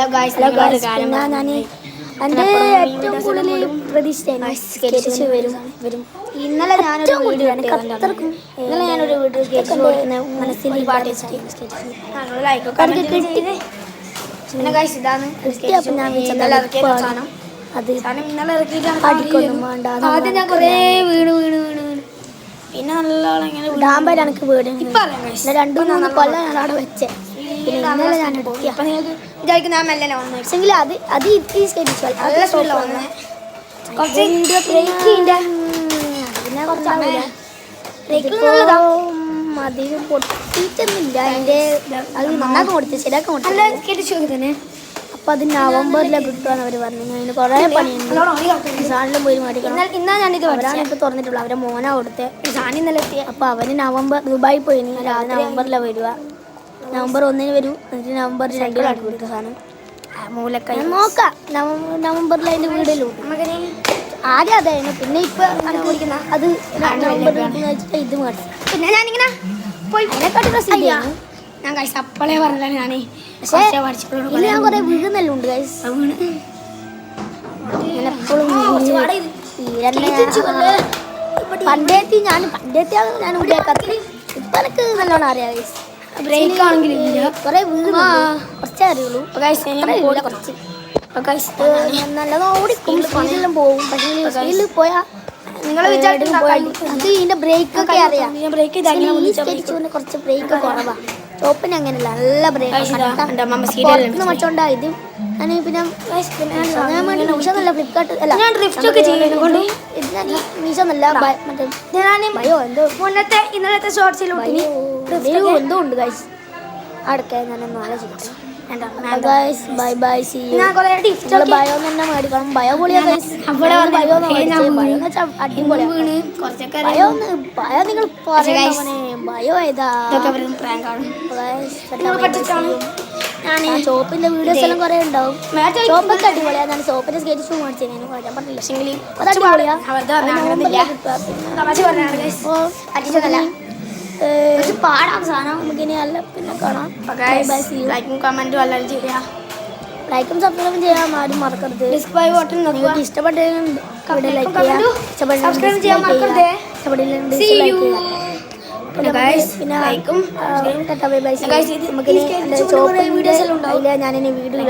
Hello guys ഞാൻ എൻ്റെ ഏറ്റവും കൂടുതൽ പ്രതീക്ഷ വരും. ഇന്നലെ ഞാനൊരു വീഡിയോ അത്രക്കും ഇന്നലെ ഞാനൊരു വീഡിയോ സ്കെച്ച് കൊടുക്കുന്ന മനസ്സിൽ പാട്ട് പിന്നെ ഗായ്സ് ഇതാണ് ഇന്നലെ ഇറക്കിയ സാധനം. ഇന്നലെ ഇറക്കിയിട്ടാണ് ആദ്യം ഞാൻ കുറേ വീണ് പിന്നെ നല്ലോണം ഇങ്ങനെ ഡാമ്പയിൽ എനിക്ക് വീട് ഇപ്പം 2-3 കൊല്ലം ഞാൻ അവിടെ വെച്ചേ. പിന്നെ ഇന്നലെ ഞാൻ ഇപ്പം നിങ്ങൾക്ക് വിചാരിക്കുന്ന ആ മെല്ലനെ വന്നു പക്ഷെങ്കിൽ അത് ഈ സ്കെച്ച് നല്ല സ്പീഡിൽ വന്നേ കുറച്ച് പിന്നെ കുറച്ചാവില്ല അധികം പൊട്ടിയിട്ടൊന്നുമില്ല. അതിൻ്റെ അത് നന്നാക്കാൻ കൊടുത്ത് ശരിയാക്കാൻ കൊടുത്തു തന്നെ. അപ്പം അത് നവംബറിലാണ് കിട്ടുകയെന്ന് അവർ പറഞ്ഞു. അതിന് കുറേ പണിയുണ്ട്. സാധനം പോയി മേടിക്കണം. ഞാനിത് അവരാണ് ഇപ്പോൾ തുറന്നിട്ടുള്ളൂ. അവരെ മോനാ കൊടുത്തത്. സാധനം ഇന്നലെ എത്തിയ അപ്പോൾ അവന് ദുബായി പോയി. നവംബറിലാണ് വരിക. നവംബർ 1 വരും. എന്നിട്ട് നവംബർ 2 കിട്ടും സാധനം. മൂലക്കൈ നോക്കാം. നവംബറിൽ അതിൻ്റെ വീടിലും ആദ്യം അതായിരുന്നു. പിന്നെ ഇപ്പം അത് നവംബറിൽ വെച്ചിട്ട് ഇത് മേടിച്ചു. പിന്നെ ഞാനിങ്ങനെ പോയി അതിനെക്കാട്ടി പ്രസിദ്ധിയാണ്. ഞാൻ കഴിച്ച അപ്പളേ പറഞ്ഞാൽ ഞാൻ ഞാൻ കുറേ വീഴുന്നെല്ലാം ഉണ്ട് ഗൈസ്. എപ്പോഴും പണ്ടേത്തി ഞാൻ ഉപയോഗിക്കാത്ത. ഇപ്പം എനിക്ക് നല്ലോണം അറിയാം ഗൈസ്. ബ്രേക്ക് ആണെങ്കിൽ കുറേ വീഴുന്നു. കുറച്ചേ അറിയുള്ളൂ. കുറച്ച് നല്ലത് ഓടിക്കും. സ്പീഡിലും പോകും. പക്ഷേ സ്പീഡിൽ പോയാൽ നിങ്ങൾ വിചാരിക്കും അത് ഇതിൻ്റെ ബ്രേക്കൊക്കെ അറിയാം. ബ്രേക്ക് കുറച്ച് ബ്രേക്ക് കുറവാണ്. ചോപ്പിന് അങ്ങനെയല്ല, നല്ല ബ്രേക്ക് മച്ചോണ്ടാ. ഇത് ഞാൻ പിന്നെ മീഷോ നല്ല ഫ്ലിപ്കാർട്ട് അല്ല മീഷോ നല്ല ഭയോ എന്തോ മുന്നത്തെ ഇന്നലത്തെ ഷോർട്സിലൂടെ എന്തോ ഉണ്ട് ഗൈസ്. അടുക്ക ഞാനൊന്നും ആലോചിക്കട്ടെ. Bye bye see you. Bio തന്നെ മേടിക്കണം. ബയോ പൊളിയാ ഗൈസ്. ബയോ അടിപൊളിയാണ്. ബയോ നിങ്ങൾ ബയോ ഏതാ ചോപ്പിന്റെ വീഡിയോസ് എല്ലാം കുറെ ഉണ്ടാവും. ചോപ്പൊക്കെ അടിപൊളിയാ. ഞാൻ ചോപ്പിന്റെ സ്കെച്ച് ഷൂ മേടിച്ചു പാടാം സാധനം. നമുക്കിനി അല്ല പിന്നെ കാണാം. ലൈക്കും കമന്റും എല്ലാം ചെയ്യാം. ലൈക്കും സബ്സ്ക്രൈബും ചെയ്യാൻ ആരും മറക്കരുത്. നിങ്ങൾക്ക് ഇഷ്ടപ്പെട്ടെങ്കിൽ ലൈക്ക് ചെയ്യാം. ഞാനിനി വീഡിയോ